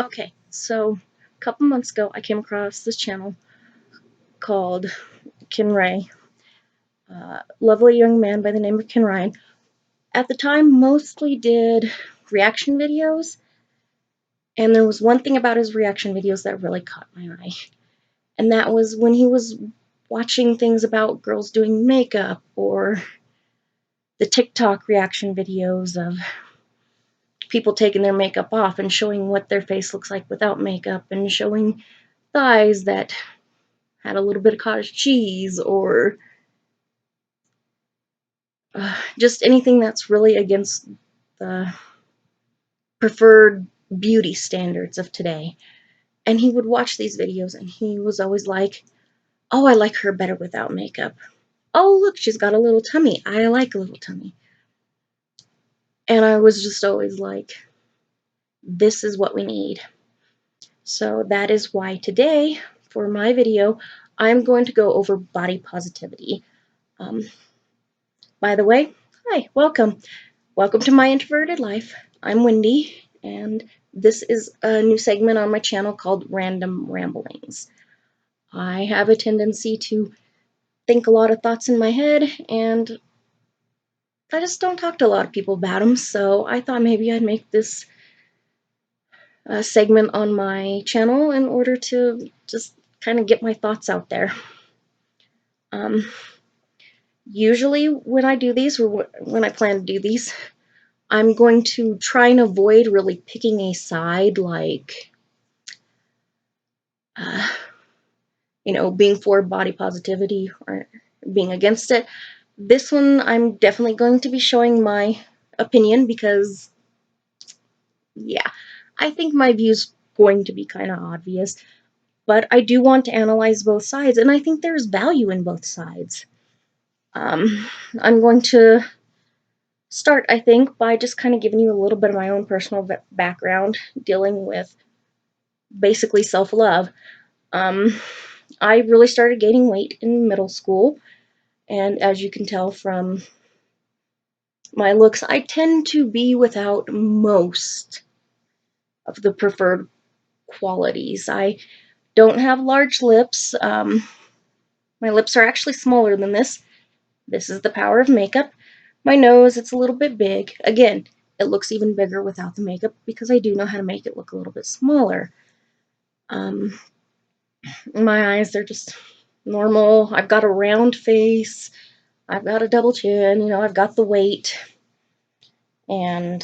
Okay, so a couple months ago, I came across this channel called Ken Ray. Lovely young man by the name of Ken Ryan. At the time, mostly did reaction videos, and there was one thing about his reaction videos that really caught my eye, and that was when he was watching things about girls doing makeup or the TikTok reaction videos of people taking their makeup off and showing what their face looks like without makeup and showing thighs that had a little bit of cottage cheese or just anything that's really against the preferred beauty standards of today. And he would watch these videos and he was always like, oh, I like her better without makeup. Oh, look, she's got a little tummy. I like a little tummy. And I was just always like, this is what we need. So that is why today, for my video, I'm going to go over body positivity. Um, by the way, hi, welcome. Welcome to my introverted life. I'm Wendy, and this is a new segment on my channel called Random Ramblings. I have a tendency to think a lot of thoughts in my head, and I just don't talk to a lot of people about them, so I thought maybe I'd make this segment on my channel in order to just kind of get my thoughts out there. Um, Usually when I do these, or when I plan to do these, I'm going to try and avoid really picking a side, like, uh, being for body positivity or being against it. This one, I'm definitely going to be showing my opinion because, yeah, I think my view's going to be kind of obvious, but I do want to analyze both sides, and I think there's value in both sides. I'm going to start, I think, by just kind of giving you a little bit of my own personal background dealing with basically self love. Um, I really started gaining weight in middle school, and as you can tell from my looks, I tend to be without most of the preferred qualities. I don't have large lips. My lips are actually smaller than this. This is the power of makeup. My nose, it's a little bit big. Again, it looks even bigger without the makeup because I do know how to make it look a little bit smaller. Um, my eyes, they're just normal. I've got a round face. I've got a double chin. I've got the weight. And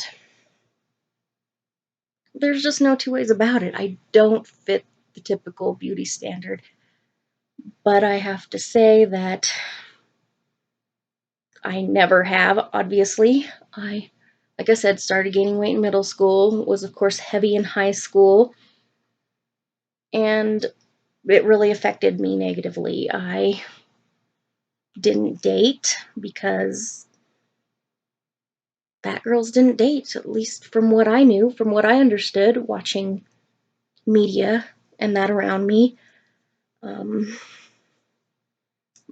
there's just no two ways about it. I don't fit the typical beauty standard. But I have to say that I never have, obviously. Like I said, started gaining weight in middle school, was of course heavy in high school, and it really affected me negatively. I didn't date because fat girls didn't date, at least from what I knew, from what I understood, watching media and that around me. Um,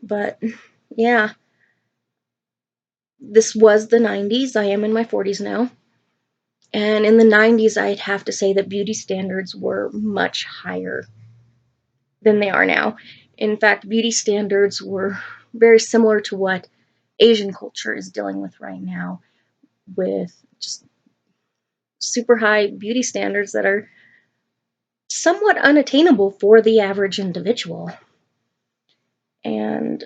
but yeah, this was the 90s. I am in my 40s now. And in the 90s, I'd have to say that beauty standards were much higher than they are now. In fact, beauty standards were very similar to what Asian culture is dealing with right now, with just super high beauty standards that are somewhat unattainable for the average individual. And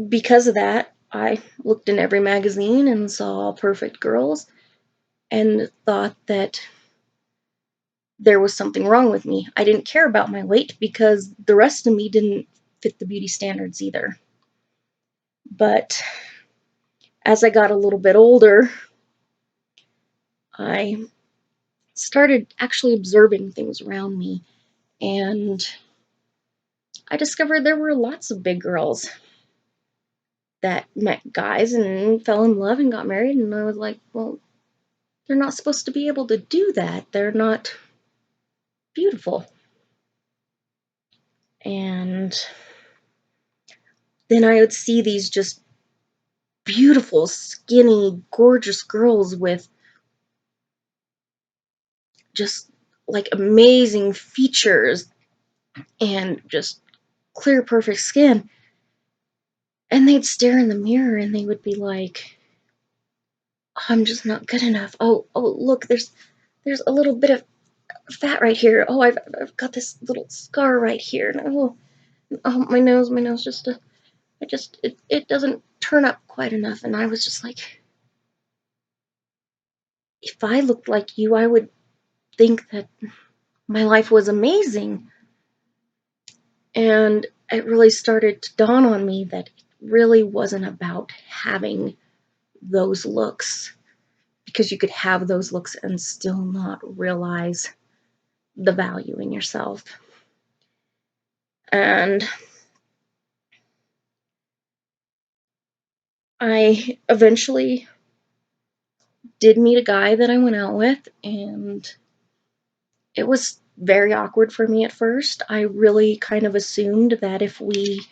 because of that, I looked in every magazine and saw perfect girls and thought that there was something wrong with me. I didn't care about my weight because the rest of me didn't fit the beauty standards either. But as I got a little bit older, I started actually observing things around me, and I discovered there were lots of big girls that met guys and fell in love and got married, and I was like, well, they're not supposed to be able to do that. They're not beautiful. And then I would see these just beautiful, skinny, gorgeous girls with just like amazing features and just clear, perfect skin. And they'd stare in the mirror and they would be like, oh, I'm just not good enough. Oh, look, there's a little bit of fat right here. Oh, I've got this little scar right here. And oh, my nose just, it doesn't turn up quite enough. And I was just like, if I looked like you, I would think that my life was amazing. And it really started to dawn on me that it really wasn't about having those looks, because you could have those looks and still not realize the value in yourself. And I eventually did meet a guy that I went out with, and it was very awkward for me at first. I really kind of assumed that if we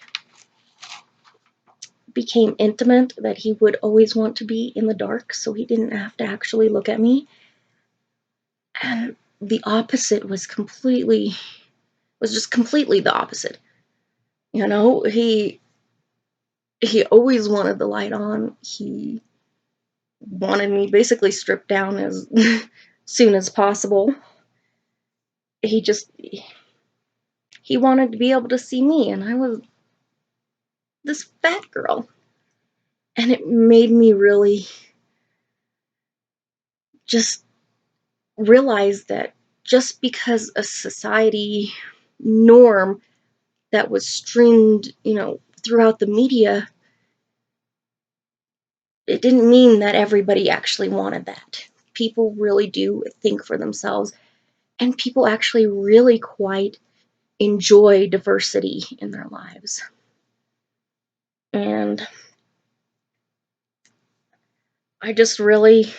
became intimate that he would always want to be in the dark so he didn't have to actually look at me. And the opposite was just completely the opposite. You know, he always wanted the light on. He wanted me basically stripped down as soon as possible. He just he wanted to be able to see me, and I was this fat girl. And it made me really just realize that just because a society norm that was streamed, throughout the media, it didn't mean that everybody actually wanted that. People really do think for themselves, and people actually really quite enjoy diversity in their lives. And I just really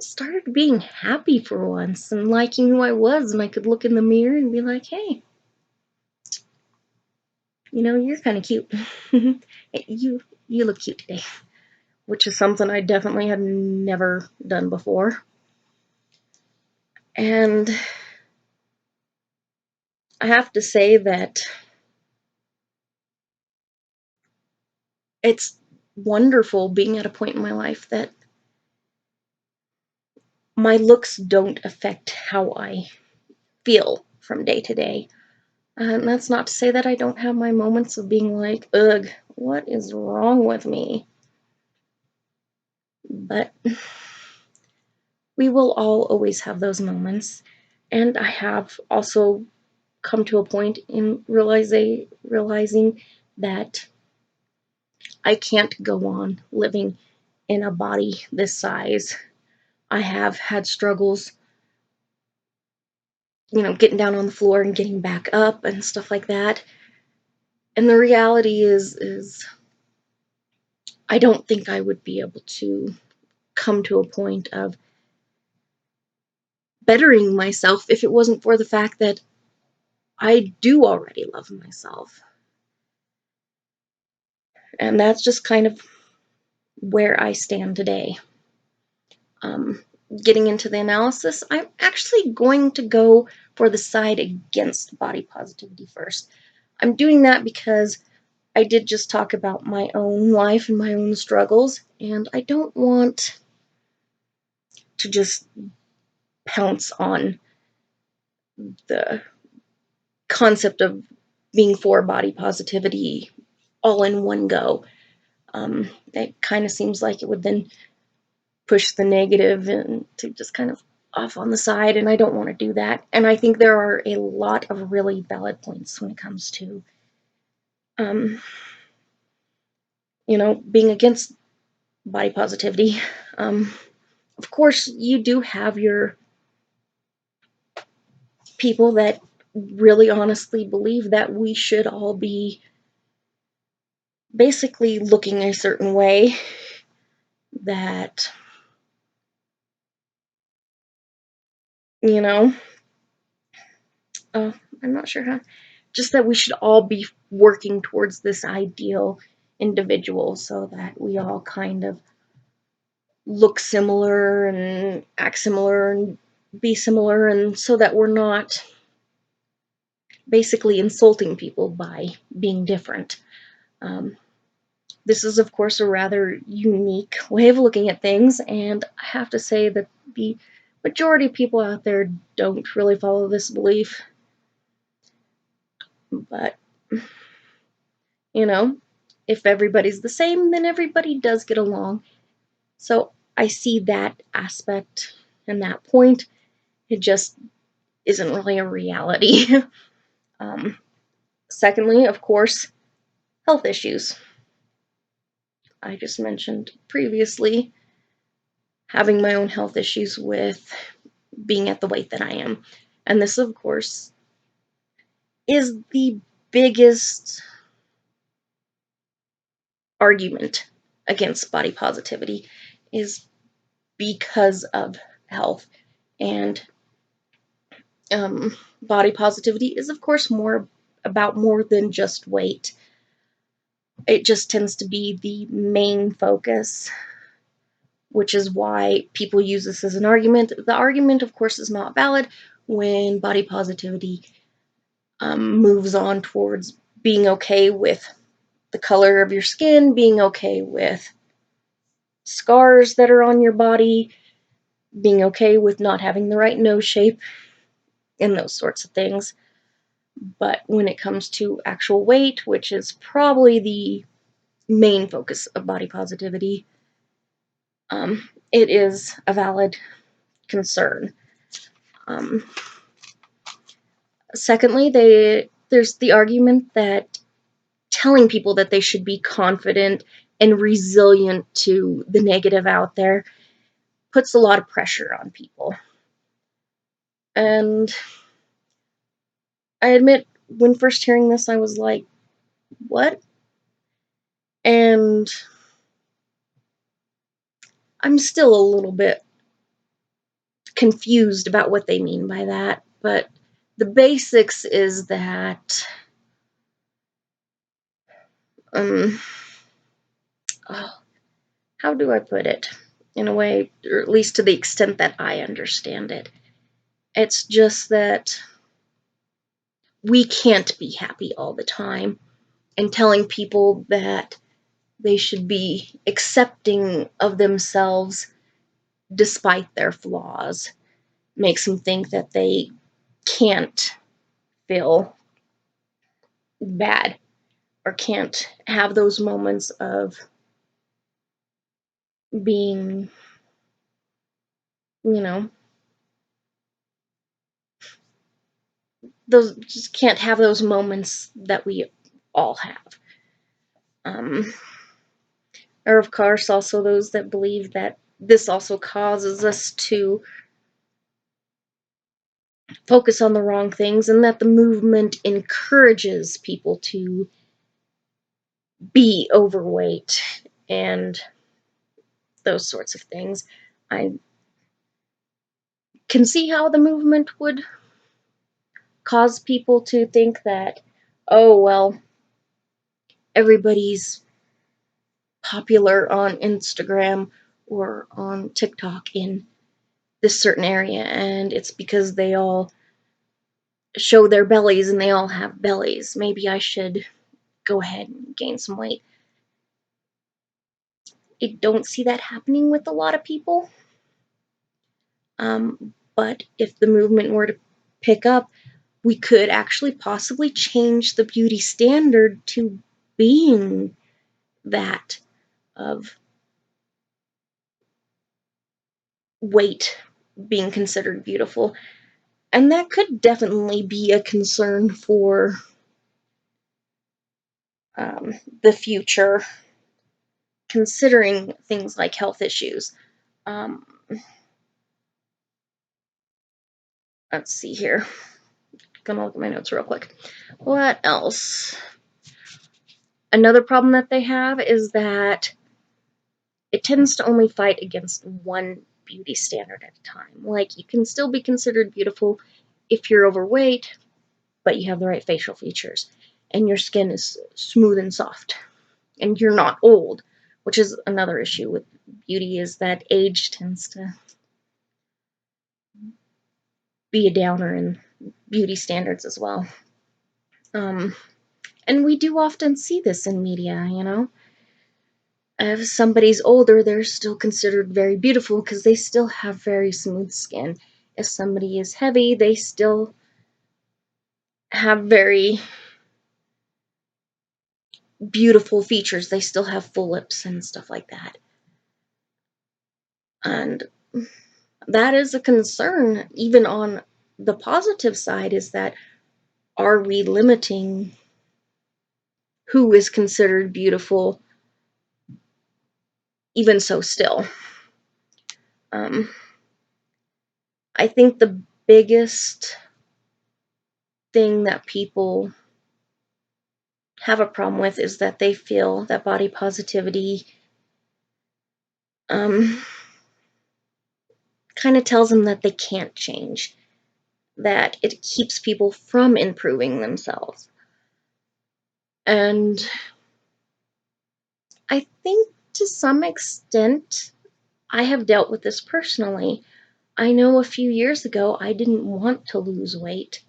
started being happy for once and liking who I was, and I could look in the mirror and be like, hey, you're kind of cute. You look cute today, which is something I definitely had never done before. And I have to say that it's wonderful being at a point in my life that my looks don't affect how I feel from day to day. And that's not to say that I don't have my moments of being like, ugh, what is wrong with me? But we will all always have those moments. And I have also come to a point in realizing that I can't go on living in a body this size. I have had struggles, getting down on the floor and getting back up and stuff like that. And the reality is I don't think I would be able to come to a point of bettering myself if it wasn't for the fact that I do already love myself. And that's just kind of where I stand today. Um, Getting into the analysis, I'm actually going to go for the side against body positivity first. I'm doing that because I did just talk about my own life and my own struggles, and I don't want to just pounce on the concept of being for body positivity all in one go. It kind of seems like it would then push the negative and to just kind of off on the side, and I don't want to do that. And I think there are a lot of really valid points when it comes to, um, being against body positivity. Of course, you do have your people that really honestly believe that we should all be basically looking a certain way, that, you know, I'm not sure how, just that we should all be working towards this ideal individual so that we all kind of look similar and act similar and be similar, and so that we're not basically insulting people by being different. Um, this is, of course, a rather unique way of looking at things, and I have to say that the majority of people out there don't really follow this belief. But, you know, if everybody's the same, then everybody does get along. So I see that aspect and that point. It just isn't really a reality. um, Secondly, of course, health issues. I just mentioned previously having my own health issues with being at the weight that I am. And this, of course, is the biggest argument against body positivity, is because of health. And body positivity is, of course, more about more than just weight. It just tends to be the main focus, which is why people use this as an argument. The argument, of course, is not valid when body positivity moves on towards being okay with the color of your skin, being okay with scars that are on your body, being okay with not having the right nose shape, and those sorts of things. But when it comes to actual weight, which is probably the main focus of body positivity, it is a valid concern. Um, Secondly, there's the argument that telling people that they should be confident and resilient to the negative out there puts a lot of pressure on people. And I admit, when first hearing this, I was like, what? And I'm still a little bit confused about what they mean by that, but the basics is that, um, oh, how do I put it? In a way, or at least to the extent that I understand it. It's just that we can't be happy all the time, and telling people that they should be accepting of themselves despite their flaws makes them think that they can't feel bad or can't have those moments of being, you know, those just can't have those moments that we all have. Or, of course, also those that believe that this also causes us to focus on the wrong things, and that the movement encourages people to be overweight and those sorts of things. I can see how the movement would cause people to think that, oh, well, everybody's popular on Instagram or on TikTok in this certain area, and it's because they all show their bellies and they all have bellies. Maybe I should go ahead and gain some weight. I don't see that happening with a lot of people. But if the movement were to pick up, we could actually possibly change the beauty standard to being that of weight being considered beautiful. And that could definitely be a concern for the future, considering things like health issues. Um, let's see here. Gonna look at my notes real quick. What else? Another problem that they have is that it tends to only fight against one beauty standard at a time. Like, you can still be considered beautiful if you're overweight, but you have the right facial features, and your skin is smooth and soft, and you're not old, which is another issue with beauty, is that age tends to be a downer in beauty standards as well. And we do often see this in media, you know. If somebody's older, they're still considered very beautiful because they still have very smooth skin. If somebody is heavy, they still have very beautiful features. They still have full lips and stuff like that. And that is a concern, even on the positive side, is that are we limiting who is considered beautiful, even so still? I think the biggest thing that people have a problem with is that they feel that body positivity kind of tells them that they can't change, that it keeps people from improving themselves. And I think to some extent, I have dealt with this personally. I know a few years ago I didn't want to lose weight.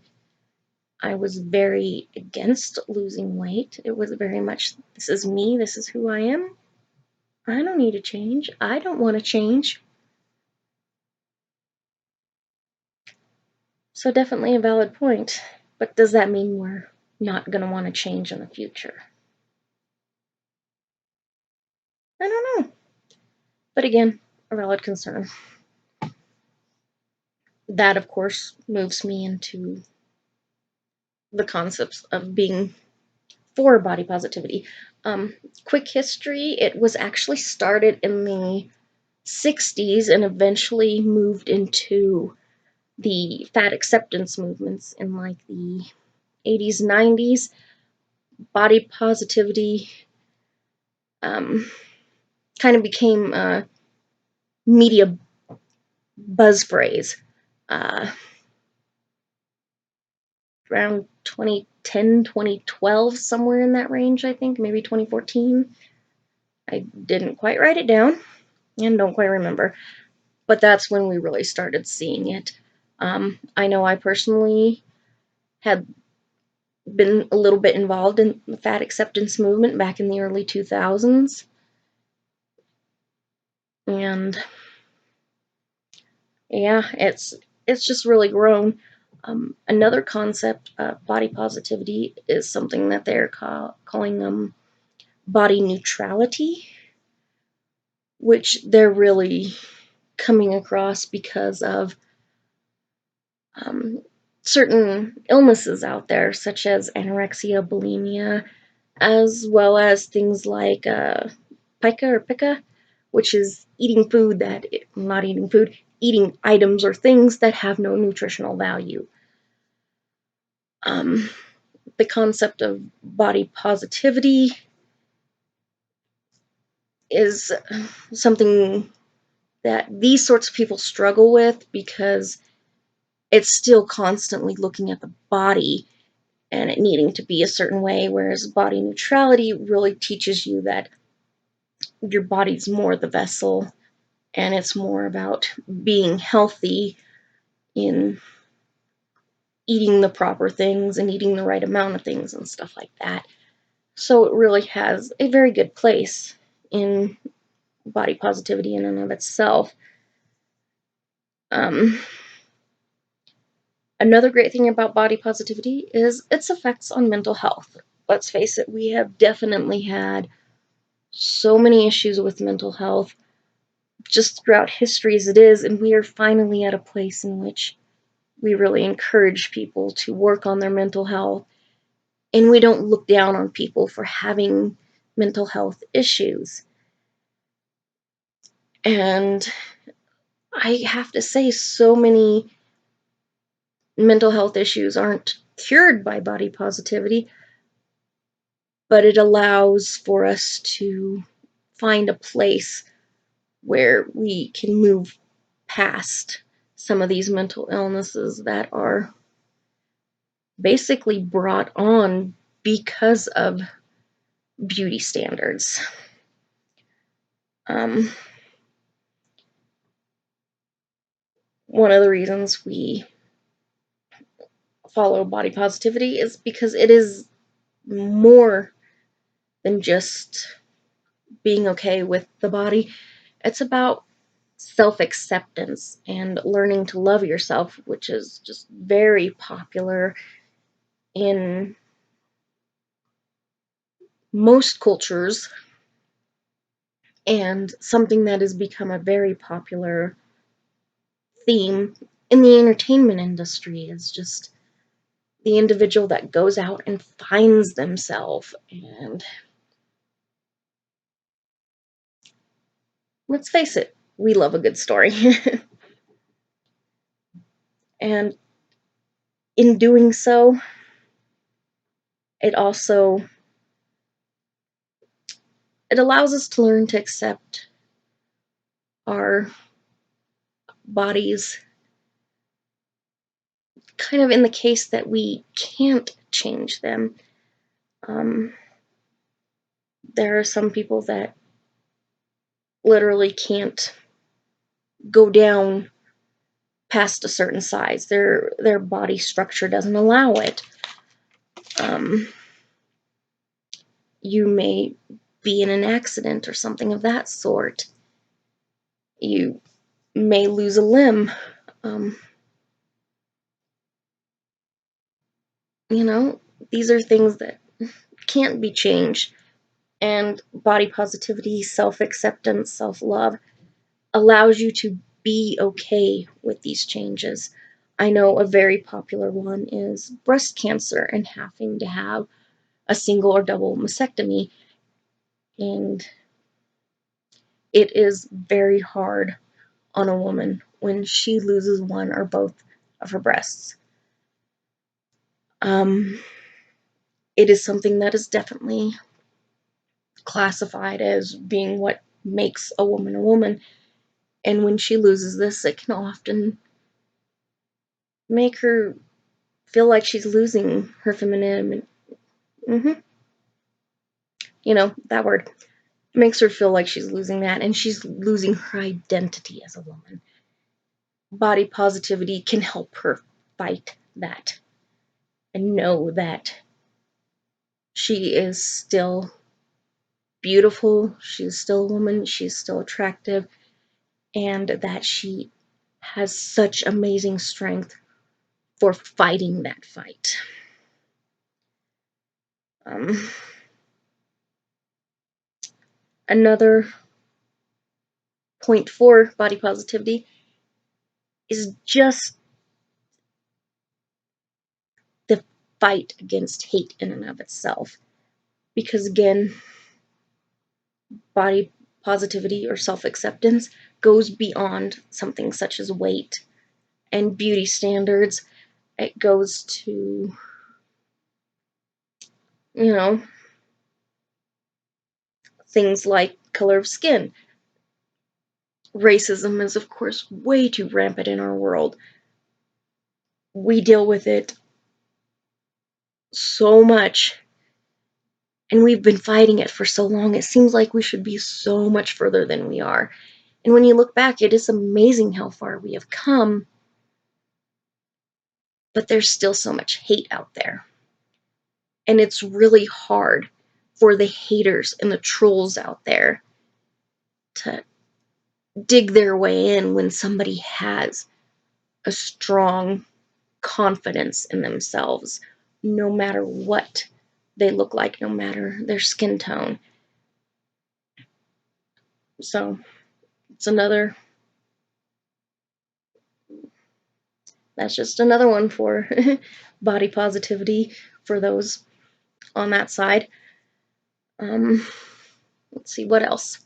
I was very against losing weight. It was very much, this is me, this is who I am. I don't need to change. I don't want to change. So definitely a valid point. But does that mean we're not going to want to change in the future? I don't know. But again, a valid concern. That, of course, moves me into the concepts of being for body positivity. Quick history, it was actually started in the 60s and eventually moved into the fat acceptance movements in like the 80s, 90s. Body positivity kind of became a media buzz phrase around 2010, 2012, somewhere in that range, I think, maybe 2014. I didn't quite write it down and don't quite remember, but that's when we really started seeing it. I know I personally had been a little bit involved in the fat acceptance movement back in the early 2000s, and yeah, it's just really grown. Another concept, body positivity, is something that they're calling body neutrality, which they're really coming across because of um, certain illnesses out there, such as anorexia, bulimia, as well as things like pica, which is eating food that, not eating food, eating items or things that have no nutritional value. Um, the concept of body positivity is something that these sorts of people struggle with because it's still constantly looking at the body and it needing to be a certain way, whereas body neutrality really teaches you that your body's more the vessel and it's more about being healthy in eating the proper things and eating the right amount of things and stuff like that. So it really has a very good place in body positivity in and of itself. Um, Another great thing about body positivity is its effects on mental health. Let's face it, we have definitely had so many issues with mental health just throughout history as it is, and we are finally at a place in which we really encourage people to work on their mental health, and we don't look down on people for having mental health issues. And I have to say, so many mental health issues aren't cured by body positivity, but it allows for us to find a place where we can move past some of these mental illnesses that are basically brought on because of beauty standards. Um, One of the reasons we follow body positivity is because it is more than just being okay with the body. It's about self acceptance and learning to love yourself, which is just very popular in most cultures and something that has become a very popular theme in the entertainment industry is just the individual that goes out and finds themselves. And let's face it, we love a good story. And in doing so, it also it allows us to learn to accept our bodies, kind of in the case that we can't change them. Um, there are some people that literally can't go down past a certain size. Their body structure doesn't allow it. Um, you may be in an accident or something of that sort. You may lose a limb. Um, you know, these are things that can't be changed. And body positivity, self acceptance, self love allows you to be okay with these changes. I know a very popular one is breast cancer and having to have a single or double mastectomy. And it is very hard on a woman when she loses one or both of her breasts. Um, it is something that is definitely classified as being what makes a woman a woman. And when she loses this, it can often make her feel like she's losing her femininity. You know, that word. It makes her feel like she's losing that, and she's losing her identity as a woman. Body positivity can help her fight that and know that she is still beautiful, she's still a woman, she's still attractive, and that she has such amazing strength for fighting that fight. Um, Another point for body positivity is just the fight against hate in and of itself. Because again, body positivity or self acceptance goes beyond something such as weight and beauty standards. It goes to, you know, things like color of skin. Racism is, of course, way too rampant in our world. We deal with it so much, and we've been fighting it for so long. It seems like we should be so much further than we are. And when you look back, it is amazing how far we have come, but there's still so much hate out there. And it's really hard for the haters and the trolls out there to dig their way in when somebody has a strong confidence in themselves, no matter what they look like, no matter their skin tone. So it's another, that's just another one for body positivity for those on that side. Um, let's see what else.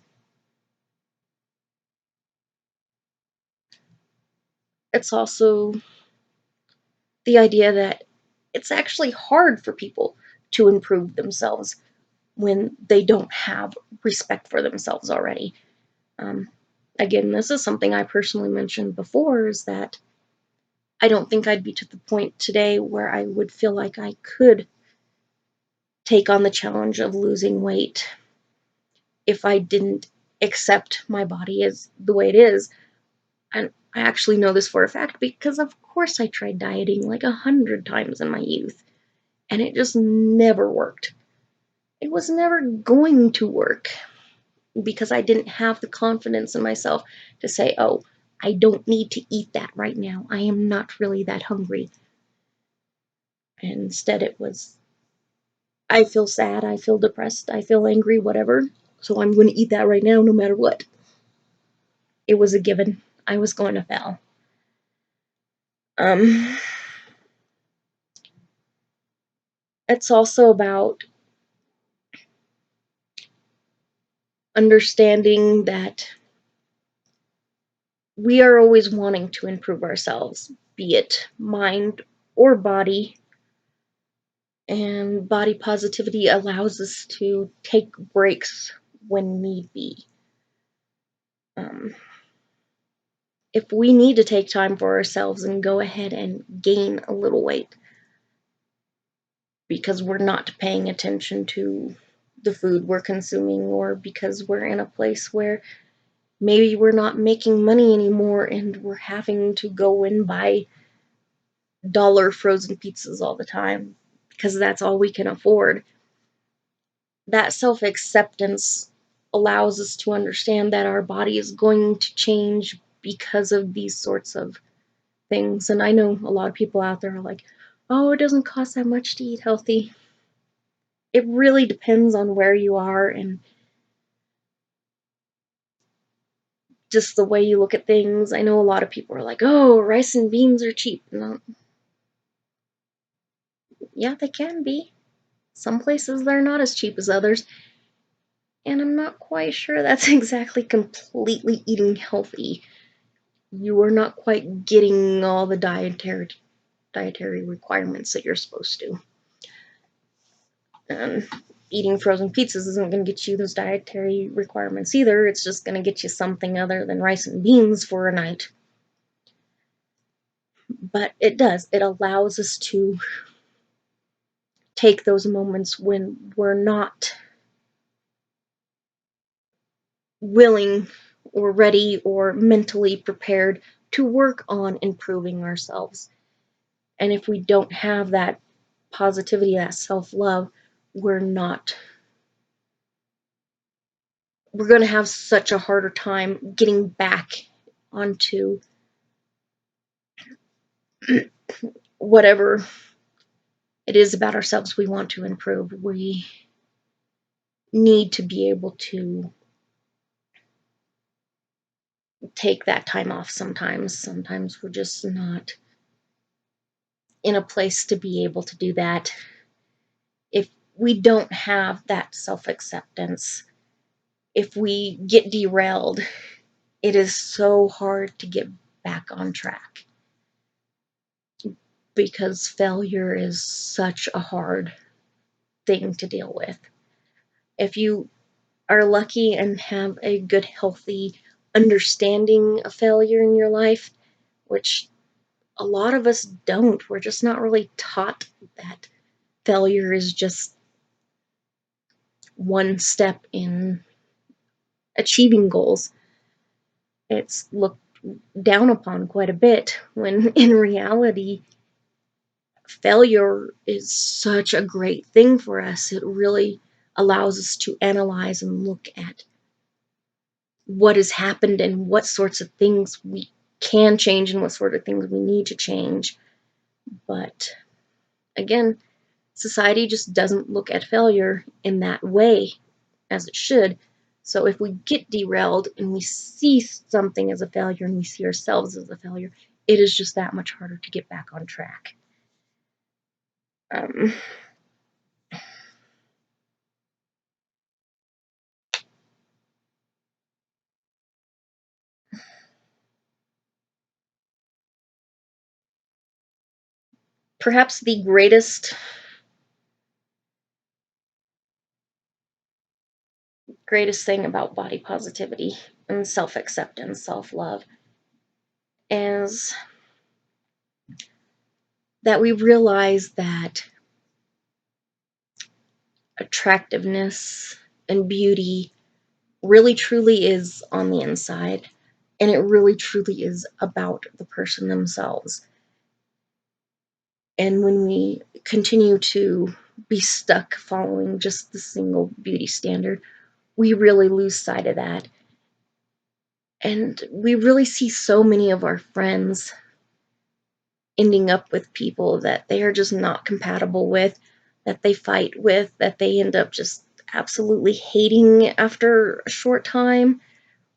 It's also the idea that it's actually hard for people to improve themselves when they don't have respect for themselves already. Um, Again, this is something I personally mentioned before, is that I don't think I'd be to the point today where I would feel like I could take on the challenge of losing weight if I didn't accept my body as the way it is. And I actually know this for a fact because, of course, I tried dieting like 100 times in my youth, and it just never worked. It was never going to work because I didn't have the confidence in myself to say, oh, I don't need to eat that right now. I am not really that hungry. And instead, it was, I feel sad, I feel depressed, I feel angry, whatever. So I'm going to eat that right now no matter what. It was a given. I was going to fail. Um, it's also about understanding that we are always wanting to improve ourselves, be it mind or body. And body positivity allows us to take breaks when need be. Um, if we need to take time for ourselves and go ahead and gain a little weight because we're not paying attention to the food we're consuming, or because we're in a place where maybe we're not making money anymore and we're having to go and buy dollar frozen pizzas all the time because that's all we can afford. That self acceptance allows us to understand that our body is going to change because of these sorts of things. And I know a lot of people out there are like, oh, it doesn't cost that much to eat healthy. It really depends on where you are and just the way you look at things. I know a lot of people are like, oh, rice and beans are cheap. No, yeah, they can be. Some places they're not as cheap as others. And I'm not quite sure that's exactly completely eating healthy. You are not quite getting all the dietary requirements that you're supposed to. And eating frozen pizzas isn't going to get you those dietary requirements either. It's just going to get you something other than rice and beans for a night. But it does. It allows us to take those moments when we're not willing or ready or mentally prepared to work on improving ourselves. And if we don't have that positivity, that self love, we're not, we're going to have such a harder time getting back onto whatever it is about ourselves we want to improve. We need to be able to take that time off sometimes. Sometimes we're just not in a place to be able to do that. If we don't have that self acceptance, if we get derailed, it is so hard to get back on track because failure is such a hard thing to deal with. If you are lucky and have a good, healthy understanding of failure in your life, which a lot of us don't, we're just not really taught that failure is just one step in achieving goals. It's looked down upon quite a bit when in reality, failure is such a great thing for us. It really allows us to analyze and look at what has happened and what sorts of things we can change and what sort of things we need to change. But again, society just doesn't look at failure in that way as it should. So if we get derailed and we see something as a failure and we see ourselves as a failure, it is just that much harder to get back on track. Um, Perhaps the greatest thing about body positivity and self-acceptance, self-love, is that we realize that attractiveness and beauty really truly is on the inside. And it really truly is about the person themselves. And when we continue to be stuck following just the single beauty standard, we really lose sight of that. And we really see so many of our friends ending up with people that they are just not compatible with, that they fight with, that they end up just absolutely hating after a short time,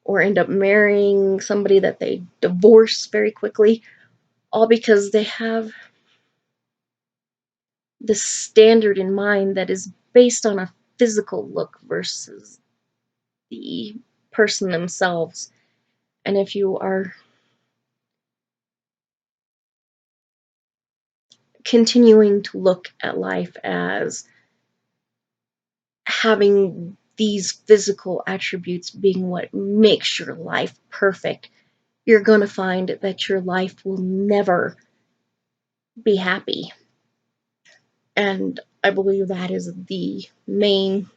or end up marrying somebody that they divorce very quickly, all because they have this standard in mind that is based on a physical look versus the person themselves. And if you are continuing to look at life as having these physical attributes being what makes your life perfect, you're going to find that your life will never be happy. And I believe that is the main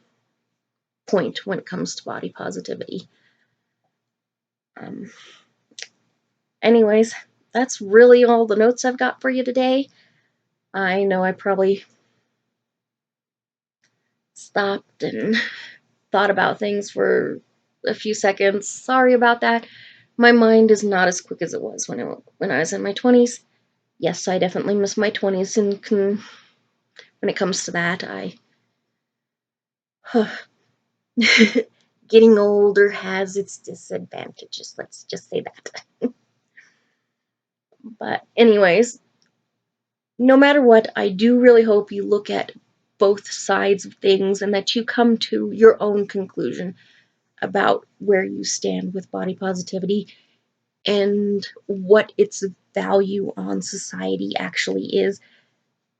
point when it comes to body positivity. Um, Anyways, that's really all the notes I've got for you today. I know I probably stopped and thought about things for a few seconds. Sorry about that. My mind is not as quick as it was when I was in my 20s. Yes, I definitely miss my 20s, and when it comes to that, getting older has its disadvantages. Let's just say that. But anyways, no matter what, I do really hope you look at both sides of things and that you come to your own conclusion about where you stand with body positivity and what its value on society actually is,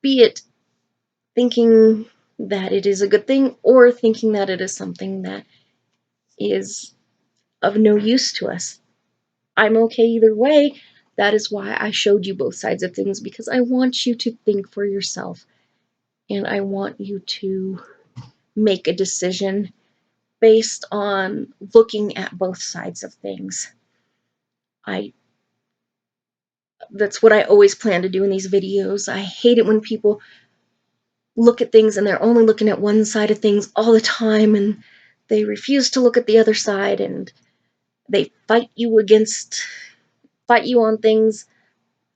be it thinking that it is a good thing or thinking that it is something that is of no use to us. I'm okay either way. That is why I showed you both sides of things, because I want you to think for yourself and I want you to make a decision based on looking at both sides of things. I That's what I always plan to do in these videos. I hate it when people look at things and they're only looking at one side of things all the time, and they refuse to look at the other side, and they fight you on things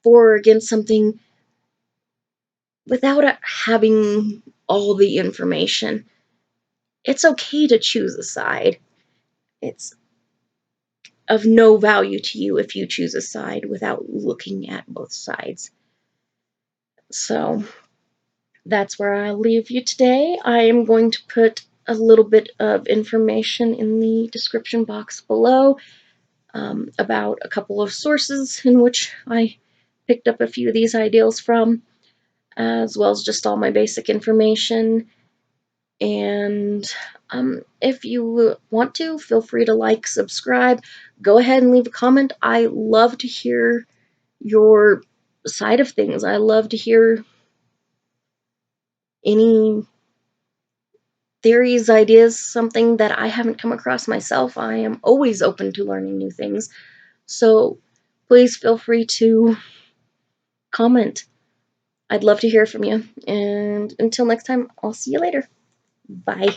for or against something without having all the information. It's okay to choose a side. It's of no value to you if you choose a side without looking at both sides. So that's where I'll leave you today. I am going to put a little bit of information in the description box below about a couple of sources in which I picked up a few of these ideals from, as well as just all my basic information. And if you want to, feel free to like, subscribe, go ahead and leave a comment. I love to hear your side of things. I love to hear any theories, ideas, something that I haven't come across myself. I am always open to learning new things. So please feel free to comment. I'd love to hear from you. And until next time, I'll see you later. Bye.